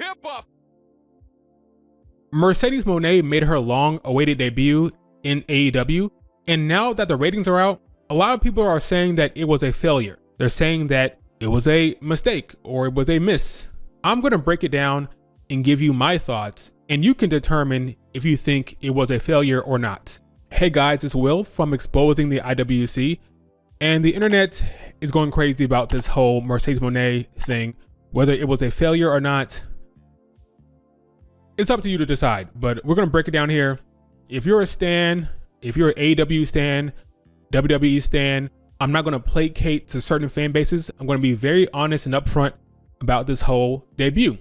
hip hop. Mercedes Moné made her long-awaited debut in AEW, and now that the ratings are out, a lot of people are saying that it was a failure. They're saying that it was a mistake or it was a miss. I'm going to break it down and give you my thoughts, and you can determine if you think it was a failure or not. Hey guys, it's Will from Exposing the IWC, and the internet is going crazy about this whole Mercedes Moné thing. Whether it was a failure or not, it's up to you to decide, but we're going to break it down here. If you're a stan, if you're an AEW stan, WWE stan, I'm not going to placate to certain fan bases. I'm going to be very honest and upfront about this whole debut.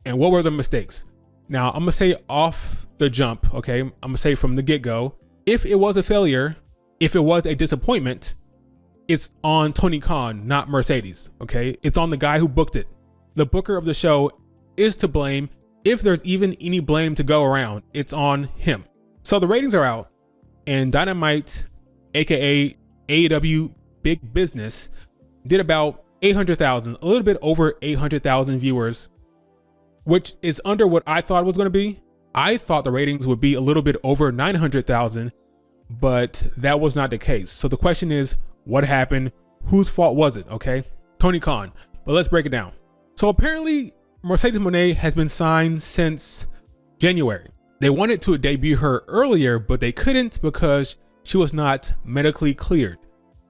And what were the mistakes? Now, I'm going to say off the jump, okay? I'm going to say from the get-go, if it was a failure, if it was a disappointment, it's on Tony Khan, not Mercedes, okay? It's on the guy who booked it. The booker of the show is to blame. If there's even any blame to go around, it's on him. So the ratings are out, and Dynamite, aka AEW Big Business, did about 800,000, a little bit over 800,000 viewers, which is under what I thought it was going to be. I thought the ratings would be a little bit over 900,000, but that was not the case. So the question is, what happened? Whose fault was it? Okay, Tony Khan. But let's break it down. So apparently, Mercedes Moné has been signed since January. They wanted to debut her earlier, but they couldn't because she was not medically cleared.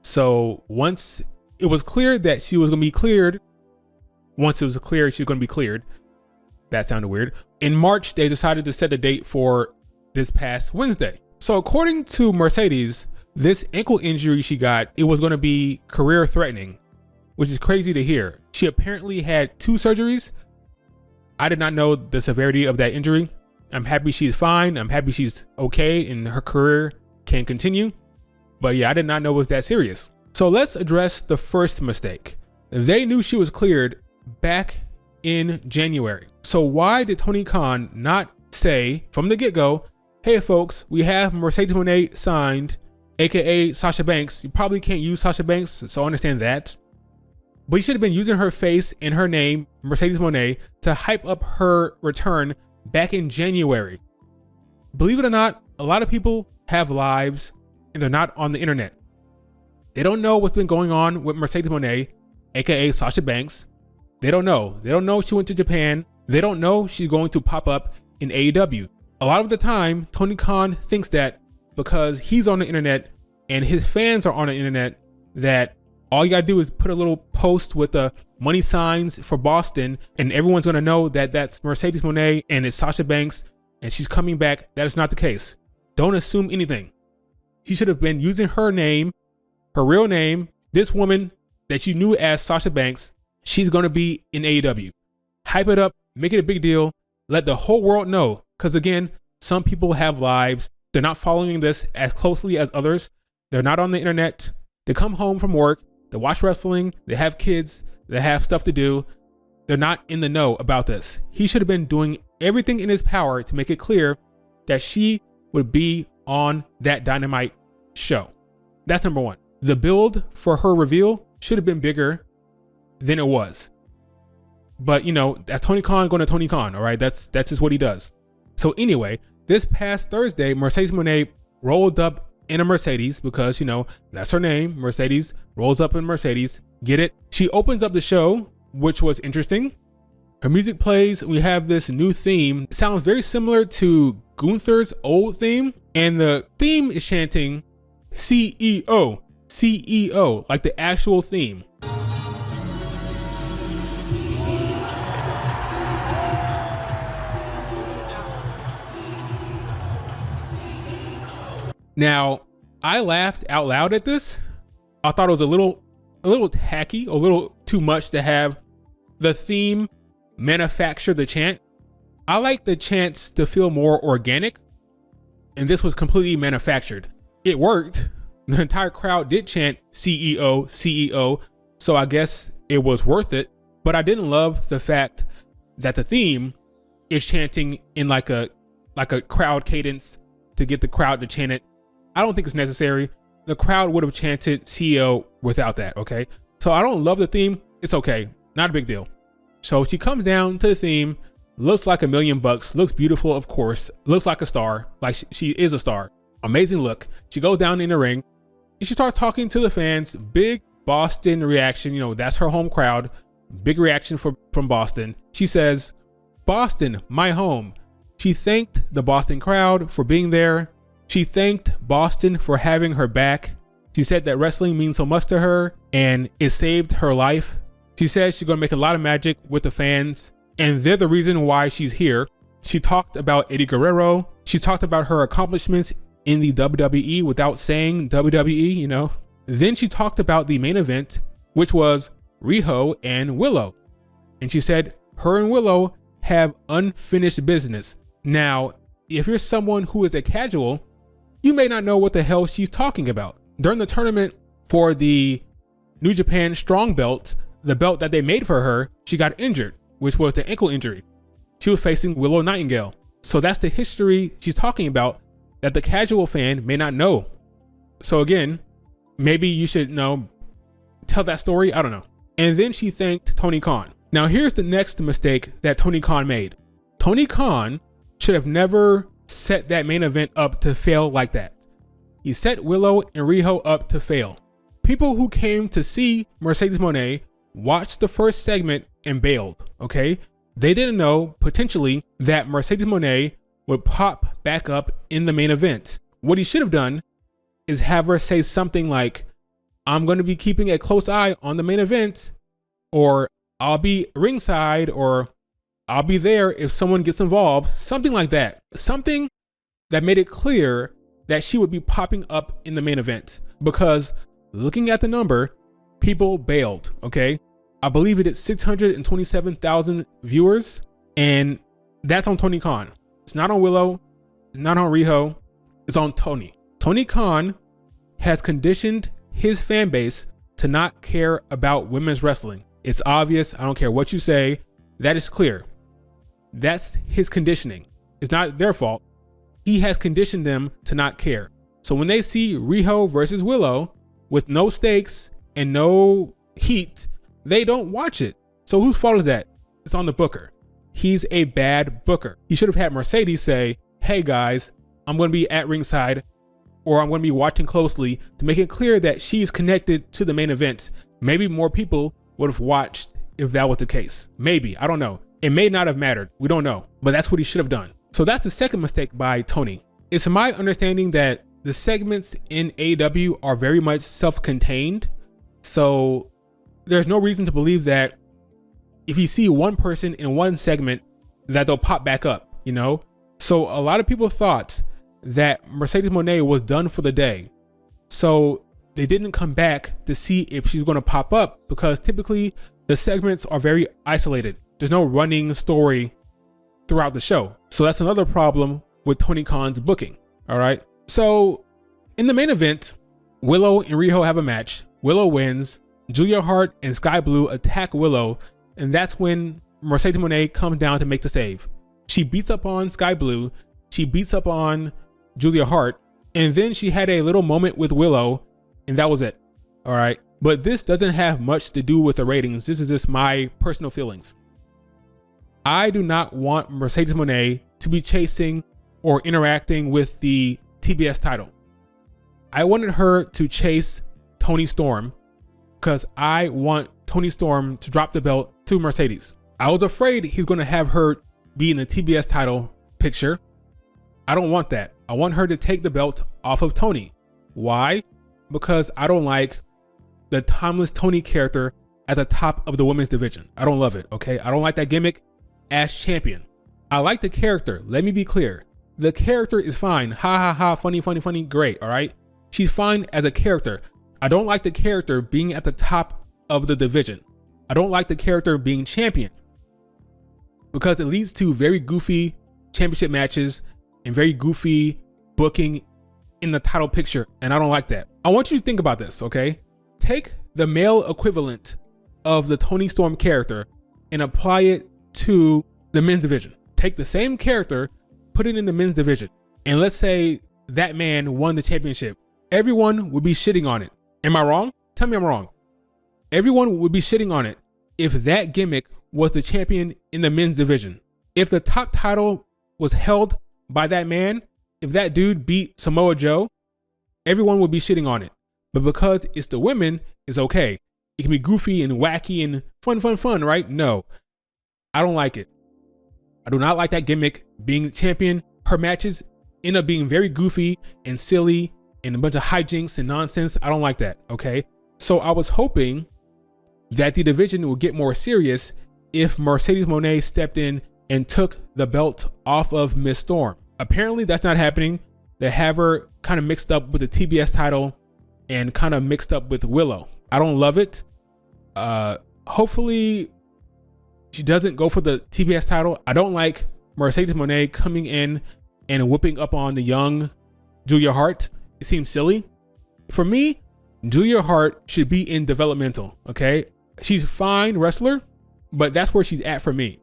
So once it was clear that she was going to be cleared, once it was clear she was going to be cleared, that sounded weird. In March, they decided to set the date for this past Wednesday. So according to Mercedes, this ankle injury she got, it was going to be career threatening, which is crazy to hear. She apparently had 2 surgeries. I did not know the severity of that injury. I'm happy she's fine. I'm happy she's okay and her career can continue. But yeah, I did not know it was that serious. So let's address the first mistake. They knew she was cleared back in January. So why did Tony Khan not say from the get-go, hey folks, we have Mercedes Moné signed, aka Sasha Banks. You probably can't use Sasha Banks, so I understand that. But you should have been using her face and her name, Mercedes Moné, to hype up her return back in January. Believe it or not, a lot of people have lives and they're not on the internet. They don't know what's been going on with Mercedes Moné, aka Sasha Banks. They don't know. They don't know she went to Japan. They don't know she's going to pop up in AEW. A lot of the time, Tony Khan thinks that because he's on the internet and his fans are on the internet, that all you gotta do is put a little post with the money signs for Boston and everyone's gonna know that that's Mercedes Moné and it's Sasha Banks and she's coming back. That is not the case. Don't assume anything. She should have been using her name, her real name. This woman that you knew as Sasha Banks, she's gonna be in AEW. Hype it up, make it a big deal, let the whole world know. Because again, some people have lives. They're not following this as closely as others. They're not on the internet. They come home from work, they watch wrestling, they have kids, they have stuff to do. They're not in the know about this. He should have been doing everything in his power to make it clear that she would be on that Dynamite show. That's number one. The build for her reveal should have been bigger than it was. But you know, that's Tony Khan going to Tony Khan, all right? That's just what he does. So anyway, this past Thursday, Mercedes Moné rolled up in a Mercedes because, you know, that's her name. Mercedes rolls up in Mercedes. Get it? She opens up the show, which was interesting. Her music plays. We have this new theme. It sounds very similar to Gunther's old theme. And the theme is chanting CEO, CEO, like the actual theme. Now, I laughed out loud at this. I thought it was a little tacky, a little too much to have the theme manufacture the chant. I like the chants to feel more organic, and this was completely manufactured. It worked. The entire crowd did chant CEO, CEO, so I guess it was worth it. But I didn't love the fact that the theme is chanting in like a crowd cadence to get the crowd to chant it. I don't think it's necessary. The crowd would have chanted CEO without that, okay? So I don't love the theme. It's okay. Not a big deal. So she comes down to the theme, looks like $1,000,000, looks beautiful, of course, looks like a star, like she is a star. Amazing look. She goes down in the ring and she starts talking to the fans. Big Boston reaction. You know, that's her home crowd. Big reaction from Boston. She says, "Boston, my home." She thanked the Boston crowd for being there. She thanked Boston for having her back. She said that wrestling means so much to her and it saved her life. She said she's going to make a lot of magic with the fans and they're the reason why she's here. She talked about Eddie Guerrero. She talked about her accomplishments in the WWE without saying WWE, you know. Then she talked about the main event, which was Riho and Willow. And she said her and Willow have unfinished business. Now, if you're someone who is a casual, you may not know what the hell she's talking about. During the tournament for the New Japan Strong Belt, the belt that they made for her, she got injured, which was the ankle injury. She was facing Willow Nightingale. So that's the history she's talking about that the casual fan may not know. So again, maybe you should tell that story. I don't know. And then she thanked Tony Khan. Now here's the next mistake that Tony Khan made. Tony Khan should have never set that main event up to fail like that. He set Willow and Riho up to fail. People who came to see Mercedes Moné watched the first segment and bailed, okay? They didn't know, potentially, that Mercedes Moné would pop back up in the main event. What he should have done is have her say something like, "I'm going to be keeping a close eye on the main event," or "I'll be ringside," or "I'll be there if someone gets involved," something like that. Something that made it clear that she would be popping up in the main event, because looking at the number, people bailed, okay? I believe it is 627,000 viewers, and that's on Tony Khan. It's not on Willow, it's not on Riho, it's on Tony. Tony Khan has conditioned his fan base to not care about women's wrestling. It's obvious, I don't care what you say, that is clear. That's his conditioning. It's not their fault. He has conditioned them to not care. So when they see Riho versus Willow with no stakes and no heat, they don't watch it. So whose fault is that? It's on the booker. He's a bad booker. He should have had Mercedes say, "Hey guys, I'm going to be at ringside, or I'm going to be watching closely," to make it clear that she's connected to the main event. Maybe more people would have watched if that was the case. Maybe, I don't know. It may not have mattered. We don't know, but that's what he should have done. So that's the second mistake by Tony. It's my understanding that the segments in AEW are very much self-contained. So there's no reason to believe that if you see one person in one segment that they'll pop back up, you know? So a lot of people thought that Mercedes Moné was done for the day. So they didn't come back to see if she's going to pop up, because typically the segments are very isolated. There's no running story throughout the show. So that's another problem with Tony Khan's booking. All right. So in the main event, Willow and Riho have a match. Willow wins. Julia Hart and Sky Blue attack Willow, and that's when Mercedes Moné comes down to make the save. She beats up on Sky Blue. She beats up on Julia Hart, and then she had a little moment with Willow, and that was it. All right. But this doesn't have much to do with the ratings. This is just my personal feelings. I do not want Mercedes Moné to be chasing or interacting with the TBS title. I wanted her to chase Toni Storm because I want Toni Storm to drop the belt to Mercedes. I was afraid he's going to have her be in the TBS title picture. I don't want that. I want her to take the belt off of Toni. Why? Because I don't like the timeless Toni character at the top of the women's division. I don't love it, okay? I don't like that gimmick as champion. I like the character. Let me be clear. The character is fine. Ha ha ha, funny, funny, funny, great, all right? She's fine as a character. I don't like the character being at the top of the division. I don't like the character being champion because it leads to very goofy championship matches and very goofy booking in the title picture, and I don't like that. I want you to think about this, okay? Take the male equivalent of the Toni Storm character and apply it to the men's division. Take the same character, put it in the men's division, and let's say that man won the championship. Everyone would be shitting on it. Am I wrong? Tell me I'm wrong. Everyone would be shitting on it if that gimmick was the champion in the men's division. If the top title was held by that man, if that dude beat Samoa Joe, everyone would be shitting on it. But because it's the women, it's okay. It can be goofy and wacky and fun, right? No, I don't like it. I do not like that gimmick being the champion. Her matches end up being very goofy and silly and a bunch of hijinks and nonsense. I don't like that, okay? So I was hoping that the division would get more serious if Mercedes Moné stepped in and took the belt off of Miss Storm. Apparently that's not happening. They have her kind of mixed up with the TBS title and kind of mixed up with Willow. I don't love it. Hopefully she doesn't go for the TBS title. I don't like Mercedes Moné coming in and whipping up on the young Julia Hart. It seems silly. For me, Julia Hart should be in developmental, okay? She's a fine wrestler, but that's where she's at for me.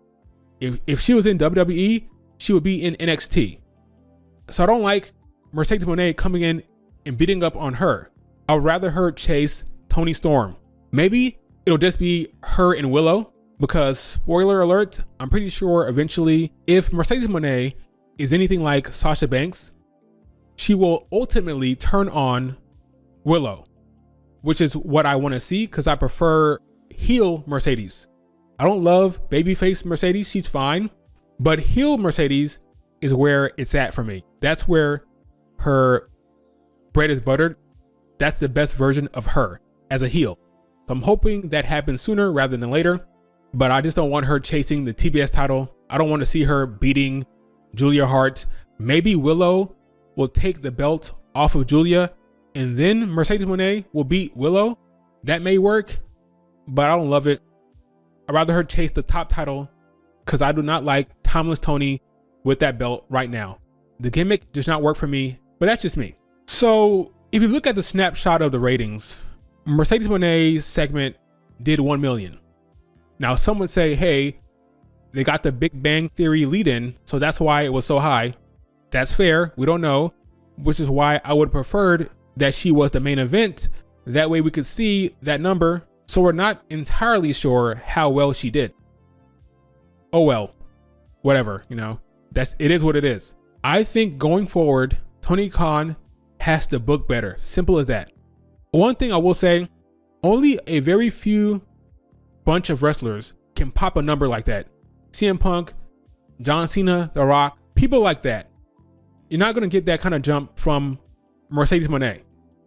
If she was in WWE, she would be in NXT. So I don't like Mercedes Moné coming in and beating up on her. I would rather her chase Toni Storm. Maybe it'll just be her and Willow, because spoiler alert, I'm pretty sure eventually if Mercedes Moné is anything like Sasha Banks, she will ultimately turn on Willow, which is what I want to see because I prefer heel Mercedes. I don't love babyface Mercedes, she's fine, but heel Mercedes is where it's at for me. That's where her bread is buttered. That's the best version of her as a heel. So I'm hoping that happens sooner rather than later, but I just don't want her chasing the TBS title. I don't want to see her beating Julia Hart. Maybe Willow will take the belt off of Julia and then Mercedes Moné will beat Willow. That may work, but I don't love it. I'd rather her chase the top title because I do not like Timeless Tony with that belt right now. The gimmick does not work for me, but that's just me. So if you look at the snapshot of the ratings, Mercedes Moné's segment did 1 million. Now some would say, hey, they got the Big Bang Theory lead in, so that's why it was so high. That's fair, we don't know, which is why I would have preferred that she was the main event. That way we could see that number, so we're not entirely sure how well she did. Oh well, whatever, you know, it is what it is. I think going forward, Tony Khan has to book better, simple as that. One thing I will say, only a very few bunch of wrestlers can pop a number like that. CM Punk, John Cena, The Rock, people like that. You're not going to get that kind of jump from Mercedes Moné.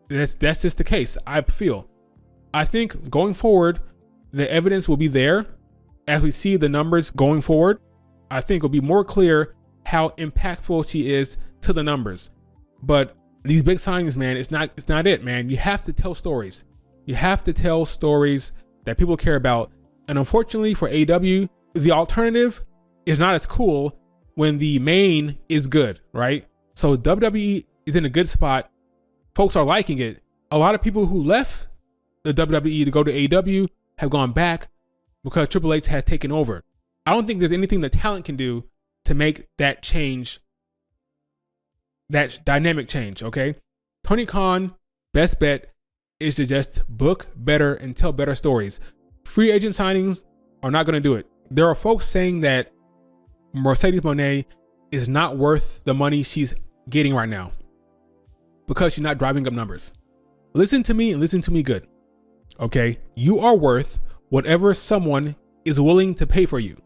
That's just the case, I feel. I think going forward, the evidence will be there. As we see the numbers going forward, I think it'll be more clear how impactful she is to the numbers. But these big signings, man, it's not it, man. You have to tell stories. You have to tell stories that people care about. And unfortunately for AEW, the alternative is not as cool when the main is good, right? So WWE is in a good spot. Folks are liking it. A lot of people who left the WWE to go to AEW have gone back because Triple H has taken over. I don't think there's anything the talent can do to make that change, that dynamic change, okay? Tony Khan, best bet is to just book better and tell better stories. Free agent signings are not going to do it. There are folks saying that Mercedes Moné is not worth the money she's getting right now because she's not driving up numbers. Listen to me and listen to me good, okay? You are worth whatever someone is willing to pay for you.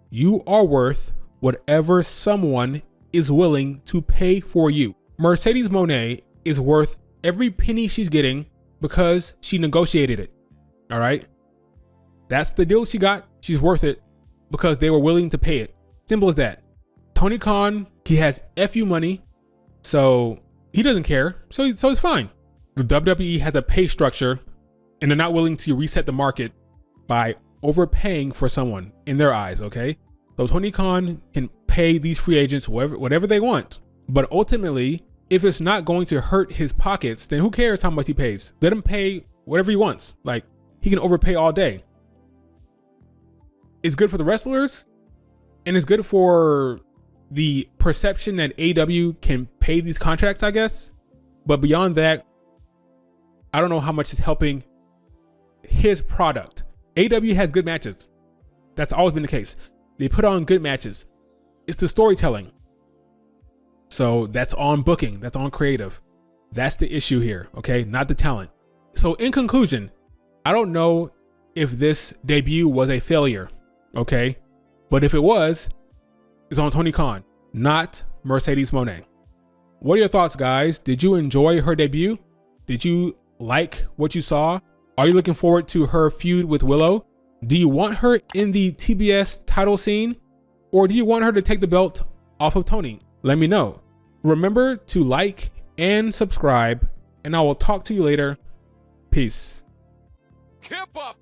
You are worth whatever someone is willing to pay for you. Mercedes Moné is worth every penny she's getting because she negotiated it. All right. That's the deal she got. She's worth it because they were willing to pay it. Simple as that. Tony Khan, he has FU money, so he doesn't care. So it's fine. The WWE has a pay structure and they're not willing to reset the market by overpaying for someone in their eyes. Okay. So Tony Khan can pay these free agents whatever they want. But ultimately, if it's not going to hurt his pockets, then who cares how much he pays? Let him pay whatever he wants. Like, he can overpay all day. It's good for the wrestlers, and it's good for the perception that AEW can pay these contracts, I guess. But beyond that, I don't know how much it's helping his product. AEW has good matches. That's always been the case. They put on good matches. It's the storytelling. So that's on booking. That's on creative. That's the issue here, okay? Not the talent. So in conclusion, I don't know if this debut was a failure, okay? But if it was, it's on Tony Khan, not Mercedes Moné. What are your thoughts, guys? Did you enjoy her debut? Did you like what you saw? Are you looking forward to her feud with Willow? Do you want her in the TBS title scene? Or do you want her to take the belt off of Tony? Let me know. Remember to like and subscribe, and I will talk to you later. Peace. Keep up!